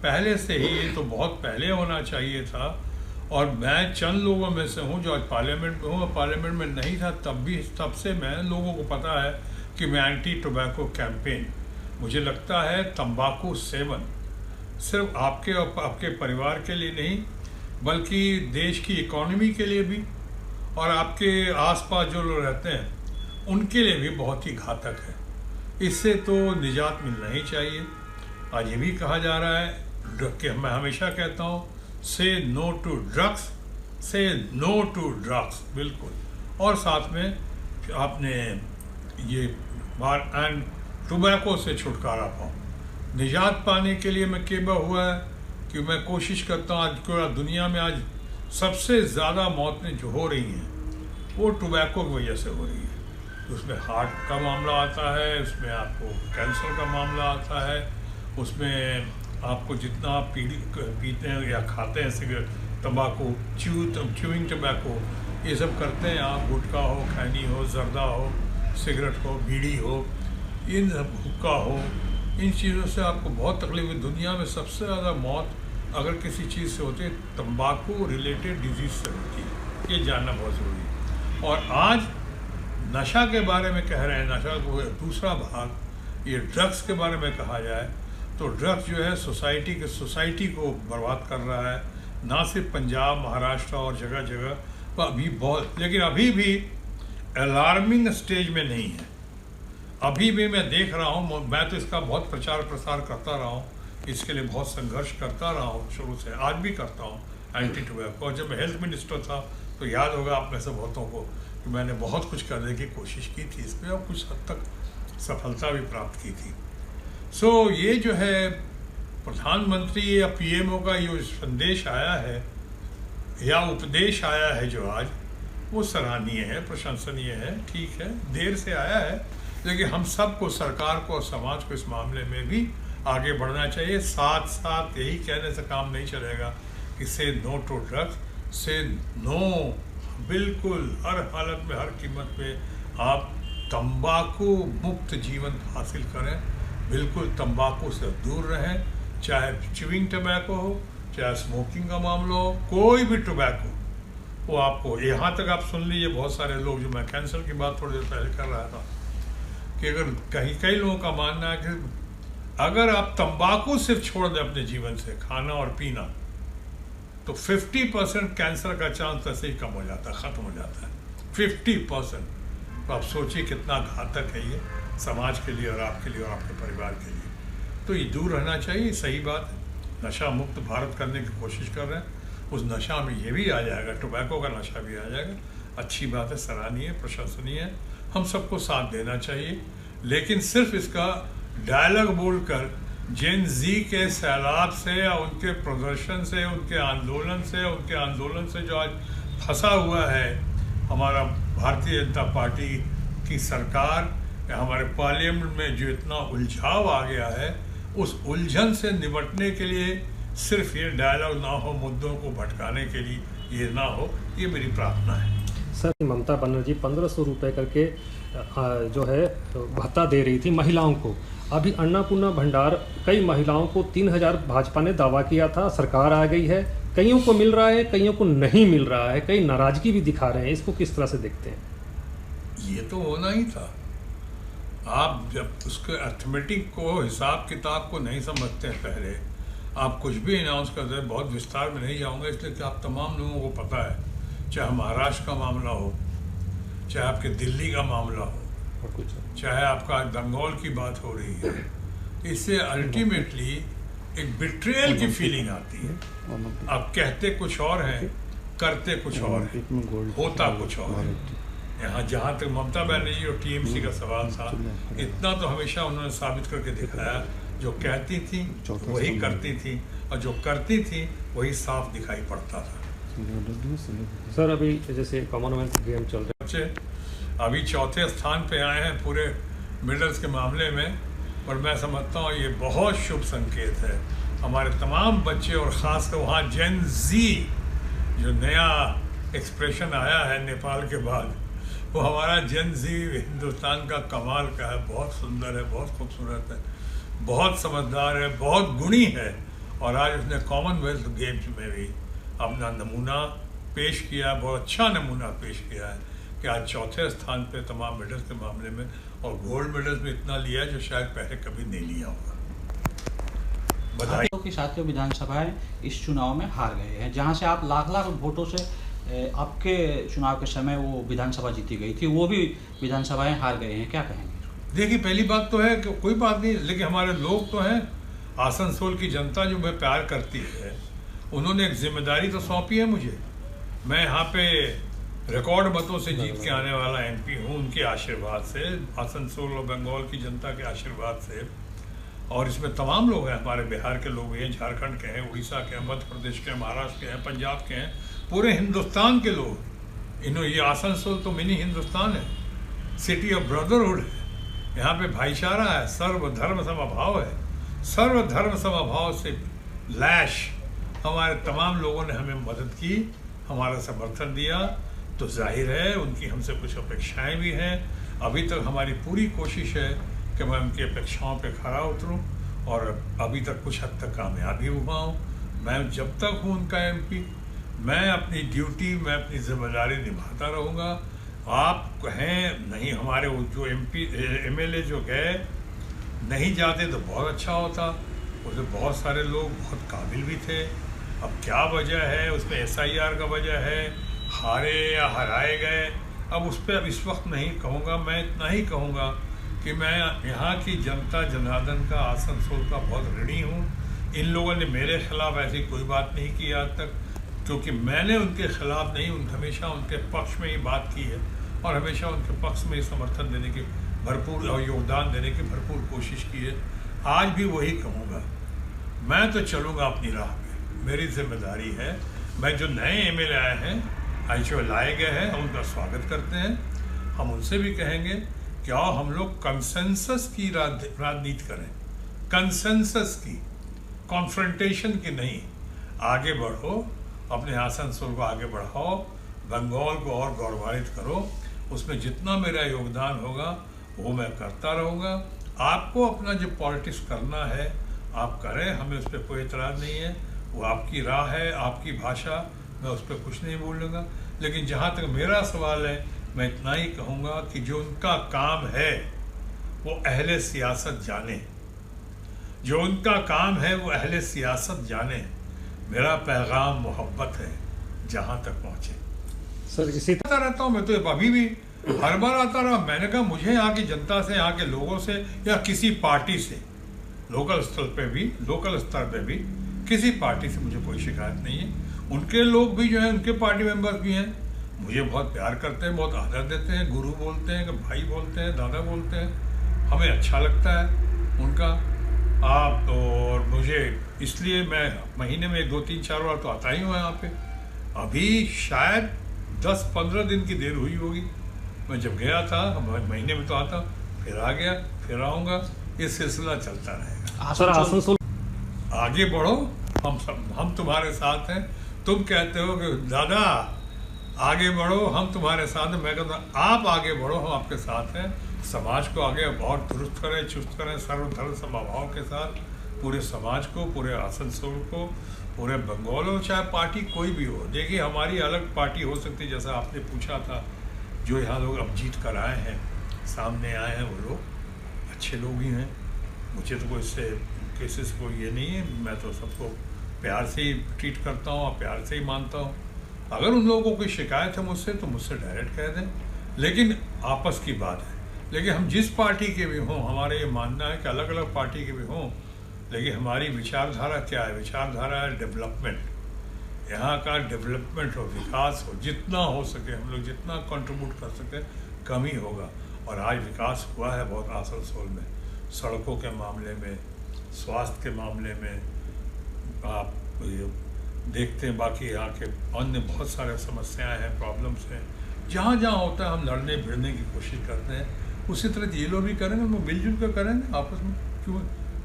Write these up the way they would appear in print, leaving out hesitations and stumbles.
पहले से ही, ये तो बहुत पहले होना चाहिए था। और मैं चंद लोगों में से हूँ जो आज पार्लियामेंट में हूँ, और पार्लियामेंट में नहीं था तब से मैं लोगों को पता है कि मैं एंटी टोबैको कैंपेन, मुझे लगता है तंबाकू सेवन सिर्फ आपके और आपके परिवार के लिए नहीं, बल्कि देश की इकोनॉमी के लिए भी और आपके आसपास जो लोग रहते हैं उनके लिए भी बहुत ही घातक है। इससे तो निजात मिलना ही चाहिए। आज ये भी कहा जा रहा है कि मैं हमेशा कहता हूँ, से नो टू ड्रग्स, से नो टू ड्रग्स, बिल्कुल। और साथ में आपने ये बार एंड टोबैको से छुटकारा पाओ। निजात पाने के लिए मैं केबा हुआ है कि मैं कोशिश करता हूँ, आज पूरा दुनिया में आज सबसे ज़्यादा मौतें जो हो रही हैं वो टोबैको की वजह से हो रही है। उसमें हार्ट का मामला आता है, उसमें आपको कैंसर का मामला आता है, उसमें आपको जितना आप पीते हैं या खाते हैं सिगरेट, तंबाकू, च्यूइंग टोबैको, ये सब करते हैं आप, गुटखा हो, खैनी हो, जर्दा हो, सिगरेट हो, बीड़ी हो, इन हुक्का हो, इन चीज़ों से आपको बहुत तकलीफ है। दुनिया में सबसे ज़्यादा मौत अगर किसी चीज़ से होती है तंबाकू रिलेटेड डिजीज़ से होती है, ये जानना बहुत ज़रूरी है। और आज नशा के बारे में कह रहे हैं, नशा को दूसरा भाग ये ड्रग्स के बारे में कहा जाए तो ड्रग्स जो है सोसाइटी को बर्बाद कर रहा है, ना सिर्फ पंजाब, महाराष्ट्र और जगह जगह पर अभी बहुत, लेकिन अभी भी अलार्मिंग स्टेज में नहीं है। अभी भी मैं देख रहा हूँ, मैं तो इसका बहुत प्रचार प्रसार करता रहा हूँ, इसके लिए बहुत संघर्ष करता रहा हूँ शुरू से, आज भी करता हूँ एंटी टोबैको। और जब मैं हेल्थ मिनिस्टर था तो याद होगा आप में से बहुतों को कि मैंने बहुत कुछ करने की कोशिश की थी इस पर और कुछ हद तक सफलता भी प्राप्त की थी। सो ये जो है प्रधानमंत्री या पीएमओ का ये संदेश आया है या उपदेश आया है जो आज, वो सराहनीय है, प्रशंसनीय है, ठीक है, देर से आया है, लेकिन हम सबको, सरकार को और समाज को इस मामले में भी आगे बढ़ना चाहिए। साथ साथ यही कहने से काम नहीं चलेगा कि से नो टू ड्रग्स, से नो, बिल्कुल हर हालत में, हर कीमत पे आप तंबाकू मुक्त जीवन हासिल करें, बिल्कुल तंबाकू से दूर रहें, चाहे च्यूइंग टोबैको हो, चाहे स्मोकिंग का मामला हो, कोई भी टोबैको वो आपको, यहाँ तक आप सुन लीजिए, बहुत सारे लोग, जो मैं कैंसर की बात थोड़ी देर पहले कर रहा था, कि अगर कई लोगों का मानना है कि अगर आप तंबाकू सिर्फ छोड़ दें अपने जीवन से, खाना और पीना, तो 50% कैंसर का चांस ऐसे ही कम हो जाता है, ख़त्म हो जाता है, 50%। तो आप सोचिए कितना घातक है ये समाज के लिए और आपके लिए और आपके परिवार के लिए। तो ये दूर रहना चाहिए, सही बात है। नशा मुक्त भारत करने की कोशिश कर रहे हैं, उस नशा में ये भी आ जाएगा, टोबैको का नशा भी आ जाएगा, अच्छी बात है, सराहनीय, प्रशंसनीय है, हम सबको साथ देना चाहिए। लेकिन सिर्फ इसका डायलॉग बोलकर जेन जी के सैलाब से या उनके प्रदर्शन से, उनके आंदोलन से जो आज फंसा हुआ है हमारा भारतीय जनता पार्टी की सरकार या हमारे पार्लियामेंट में, जो इतना उलझाव आ गया है, उस उलझन से निपटने के लिए सिर्फ ये डायलॉग ना हो, मुद्दों को भटकाने के लिए ये ना हो, ये मेरी प्रार्थना है। सर, ममता बनर्जी 1500 रुपये करके जो है भत्ता दे रही थी महिलाओं को। अभी अन्नपूर्णा भंडार कई महिलाओं को 3000 भाजपा ने दावा किया था, सरकार आ गई है, कईयों को मिल रहा है, कईयों को नहीं मिल रहा है, कई नाराजगी भी दिखा रहे हैं, इसको किस तरह से देखते हैं? ये तो होना ही था। आप जब उसके अर्थमेटिक को, हिसाब किताब को नहीं समझते हैं, पहले आप कुछ भी अनाउंस करते हैं, बहुत विस्तार में नहीं जाऊंगा इसलिए कि आप तमाम लोगों को पता है, चाहे महाराष्ट्र का मामला हो, चाहे आपके दिल्ली का मामला हो, चाहे आपका बंगाल की बात हो रही है, इससे अल्टीमेटली एक बिट्रेयल की फीलिंग आती है। आप कहते कुछ और हैं, करते कुछ और हैं, होता कुछ और है। यहाँ जहाँ तक ममता बनर्जी और टीएमसी का सवाल था, इतना तो हमेशा उन्होंने साबित करके दिखाया, जो कहती थी वही करती थी, और जो करती थी वही साफ दिखाई पड़ता था। सर, अभी जैसे कॉमनवेल्थ गेम चल रहे हैं, अभी चौथे स्थान पे आए हैं पूरे मेडल्स के मामले में, और मैं समझता हूँ ये बहुत शुभ संकेत है। हमारे तमाम बच्चे और ख़ासकर वहाँ जेन जी, जो नया एक्सप्रेशन आया है नेपाल के बाद, वो हमारा जेन जी हिंदुस्तान का कमाल का है, बहुत सुंदर है, बहुत खूबसूरत है, बहुत समझदार है, बहुत गुणी है, और आज उसने कॉमनवेल्थ गेम्स में भी अपना नमूना पेश किया, बहुत अच्छा नमूना पेश किया है कि आज चौथे स्थान पे तमाम मेडल्स के मामले में, और गोल्ड मेडल्स में इतना लिया जो शायद पहले कभी नहीं लिया होगा। बधाई। की साथियों विधानसभाएं इस चुनाव में हार गए हैं, जहां से आप लाख लाख वोटों से आपके चुनाव के समय वो विधानसभा जीती गई थी, वो भी विधानसभाएं हार गए हैं, क्या कहेंगे? देखिए, पहली बात तो है कि कोई बात नहीं, लेकिन हमारे लोग तो हैं, आसनसोल की जनता जो मैं प्यार करती है, उन्होंने एक जिम्मेदारी तो सौंपी है मुझे। मैं यहाँ पे रिकॉर्ड मतों से जीत के आने वाला एमपी हूँ, उनके आशीर्वाद से, आसनसोल और बंगाल की जनता के आशीर्वाद से। और इसमें तमाम लोग हैं, हमारे बिहार के लोग हैं, झारखंड के हैं, उड़ीसा के हैं, मध्य प्रदेश के हैं, महाराष्ट्र के हैं, पंजाब के हैं, पूरे हिंदुस्तान के लोग। ये आसनसोल तो मिनी हिंदुस्तान है, सिटी ऑफ ब्रदरहुड है। यहाँ पे भाईचारा है, सर्वधर्म समभाव है। सर्वधर्म समभाव से लैश हमारे तमाम लोगों ने हमें मदद की, हमारा समर्थन दिया, तो जाहिर है उनकी हमसे कुछ अपेक्षाएं भी हैं। अभी तक हमारी पूरी कोशिश है कि मैं उनकी अपेक्षाओं पे खरा उतरूं, और अभी तक कुछ हद तक कामयाबी हुआ हूँ। मैं जब तक हूँ उनका एमपी, मैं अपनी ड्यूटी, मैं अपनी जिम्मेदारी निभाता रहूँगा। आप कहें नहीं, हमारे वो जो एमएलए जो गए नहीं जाते तो बहुत अच्छा होता, उसमें बहुत सारे लोग बहुत काबिल भी थे। अब क्या वजह है उसमें, SIR का वजह है, हारे या हराए गए, अब उस पर अब इस वक्त नहीं कहूँगा। मैं इतना ही कहूँगा कि मैं यहाँ की जनता जनार्दन का, आसनसोल का बहुत ऋणी हूँ। इन लोगों ने मेरे खिलाफ ऐसी कोई बात नहीं की आज तक, क्योंकि मैंने उनके खिलाफ नहीं, हमेशा उनके पक्ष में ही बात की है, और हमेशा उनके पक्ष में ही समर्थन देने की भरपूर और योगदान देने की भरपूर कोशिश की है। आज भी वही कहूँगा, मैं तो चलूँगा अपनी राह पे, मेरी जिम्मेदारी है। मैं जो नए एमएलए आए हैं, जो लाए गए हैं, हम उनका स्वागत करते हैं। हम उनसे भी कहेंगे कि आओ हम लोग कंसेंसस की राजनीति करें, कंसेंसस की, कॉन्फ्रंटेशन की नहीं। आगे बढ़ो, अपने आसनसोल को आगे बढ़ाओ, बंगाल को और गौरवान्वित करो। उसमें जितना मेरा योगदान होगा वो मैं करता रहूँगा। आपको अपना जो पॉलिटिक्स करना है आप करें, हमें उस पर कोई एतराज़ नहीं है। वो आपकी राह है, आपकी भाषा, मैं उस पर कुछ नहीं बोलूँगा। लेकिन जहाँ तक मेरा सवाल है, मैं इतना ही कहूँगा कि जो उनका काम है वो अहले सियासत जाने, जो उनका काम है वो अहले सियासत जाने। मेरा पैगाम मोहब्बत है, जहाँ तक पहुँचे। सर इसी आता रहता हूँ मैं, तो अभी भी हर बार आता रहा। मैंने कहा मुझे यहाँ की जनता से, यहाँ के लोगों से, या किसी पार्टी से, लोकल स्तर पे भी किसी पार्टी से मुझे कोई शिकायत नहीं है। उनके लोग भी जो हैं, उनके पार्टी मेंबर्स भी हैं, मुझे बहुत प्यार करते हैं, बहुत आदर देते हैं, गुरु बोलते हैं, भाई बोलते हैं, दादा बोलते हैं। हमें अच्छा लगता है उनका। आप और मुझे, इसलिए मैं महीने में 2, 3, 4 बार तो आता ही हूँ यहाँ पे। अभी शायद 10-15 दिन की देर हुई होगी। मैं जब गया था, महीने में तो आता, फिर आ गया, फिर आऊँगा। ये सिलसिला चलता रहेगा। सर आसनसोल आगे बढ़ो, हम तुम्हारे साथ हैं। तुम कहते हो कि दादा आगे बढ़ो, हम तुम्हारे साथ हैं। मैं कहता हूँ आप आगे बढ़ो, हम आपके साथ हैं। समाज को आगे और दुरुस्त करें, चुस्त करें, सर्वधर्म समभाव के साथ, पूरे समाज को, पूरे आसनसोल को, पूरे बंगाल हो, चाहे पार्टी कोई भी हो। देखिए, हमारी अलग पार्टी हो सकती है, जैसा आपने पूछा था। जो यहाँ लोग अब जीत कर आए हैं, सामने आए हैं, वो लोग अच्छे लोग ही हैं। मुझे तो कोई इससे केसेस कोई ये नहीं है। मैं तो सबको प्यार से ही ट्रीट करता हूँ और प्यार से ही मानता हूँ। अगर उन लोगों को कोई शिकायत है मुझसे, तो मुझसे डायरेक्ट कह दें, लेकिन आपस की बात है। लेकिन हम जिस पार्टी के भी हों, हमारे ये मानना है कि अलग अलग पार्टी के भी हों, लेकिन हमारी विचारधारा क्या है? विचारधारा है डेवलपमेंट। यहाँ का डेवलपमेंट हो, विकास हो, जितना हो सके हम लोग जितना कंट्रीब्यूट कर सके कम ही होगा। और आज विकास हुआ है बहुत आसनसोल में, सड़कों के मामले में, स्वास्थ्य के मामले में, आप देखते हैं। बाकी यहाँ के अन्य बहुत सारे समस्याएं हैं, प्रॉब्लम्स हैं। जहाँ जहाँ होता है हम लड़ने भिड़ने की कोशिश करते हैं। उसी तरह ये लोग भी करेंगे, वो मिलजुल कर करेंगे आपस में। क्यों?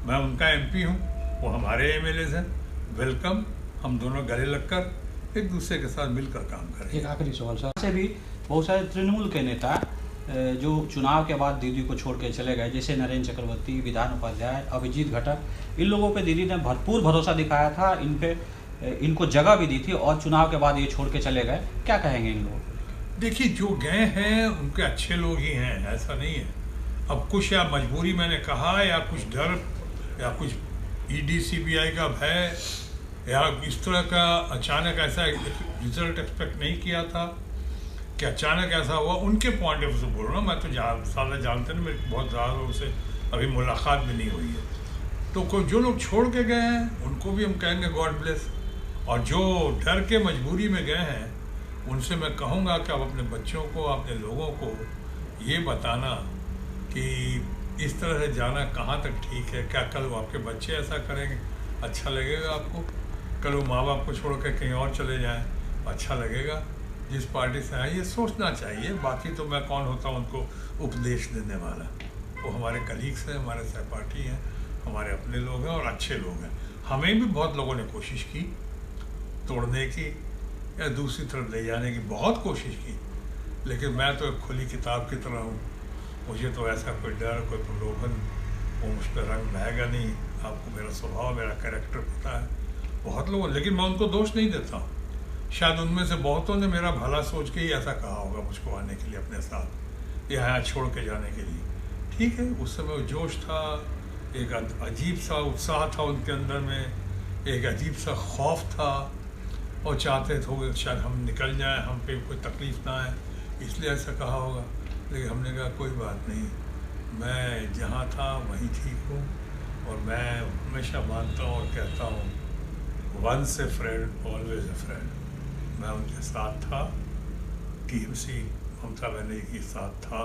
मैं उनका एमपी हूँ, वो हमारे एमएलएज हैं। वेलकम। हम दोनों गले लगकर एक दूसरे के साथ मिलकर काम करें। एक आखिरी सवाल सर से भी, बहुत सारे तृणमूल के नेता जो चुनाव के बाद दीदी को छोड़ के चले गए, जैसे नरेंद्र चक्रवर्ती, विधान उपाध्याय, अभिजीत घटक, इन लोगों पे दीदी ने भरपूर भरोसा दिखाया था, इनको जगह भी दी थी और चुनाव के बाद ये छोड़ के चले गए, क्या कहेंगे इन लोगों को? देखिए, जो गए हैं उनके अच्छे लोग ही हैं, ऐसा नहीं है। अब कुछ या मजबूरी मैंने कहा, या कुछ डर, या कुछ ईडी सीबीआई का भय, या इस तरह का अचानक ऐसा रिजल्ट एक्सपेक्ट नहीं किया था कि अचानक ऐसा हुआ, उनके पॉइंट ऑफ व्यू से बोल रहा हूँ। मैं तो सारा जानते हैं, मेरी बहुत ज़्यादा लोगों से अभी मुलाकात भी नहीं हुई है। तो जो लोग छोड़ के गए हैं उनको भी हम कहेंगे गॉड ब्लेस, और जो डर के मजबूरी में गए हैं उनसे मैं कहूँगा कि आप अपने बच्चों को, अपने लोगों को ये बताना कि इस तरह से जाना कहाँ तक ठीक है। क्या कल वो आपके बच्चे ऐसा करेंगे? अच्छा लगेगा आपको? कल वो माँ बाप को छोड़ कर कहीं और चले जाएं, अच्छा लगेगा? जिस पार्टी से आए ये सोचना चाहिए। बाकी तो मैं कौन होता हूँ उनको उपदेश देने वाला? वो हमारे कलीग्स हैं, हमारे सहपाठी हैं, हमारे अपने लोग हैं और अच्छे लोग हैं। हमें भी बहुत लोगों ने कोशिश की तोड़ने की या दूसरी तरफ ले जाने की, बहुत कोशिश की, लेकिन मैं तो एक खुली किताब की तरह हूँ। मुझे तो ऐसा कोई डर, कोई प्रलोभन, वो मुझ पर रंग बहेगा नहीं। आपको मेरा स्वभाव, मेरा कैरेक्टर पता है बहुत लोगों, लेकिन मैं उनको दोष नहीं देता हूँ। शायद उनमें से बहुतों ने मेरा भला सोच के ही ऐसा कहा होगा मुझको आने के लिए अपने साथ, यहाँ छोड़ के जाने के लिए। ठीक है, उस समय जोश था, एक अजीब सा उत्साह था उनके अंदर में, एक अजीब सा खौफ था, और चाहते थे शायद हम निकल जाएं, हम पे कोई तकलीफ ना आए, इसलिए ऐसा कहा होगा। लेकिन हमने कहा कोई बात नहीं, मैं जहाँ था वहीं ठीक हूँ, और मैं हमेशा मानता हूँ और कहता हूँ, once a friend always a friend. मैं उनके साथ था, टीएमसी ममता बनर्जी के साथ था,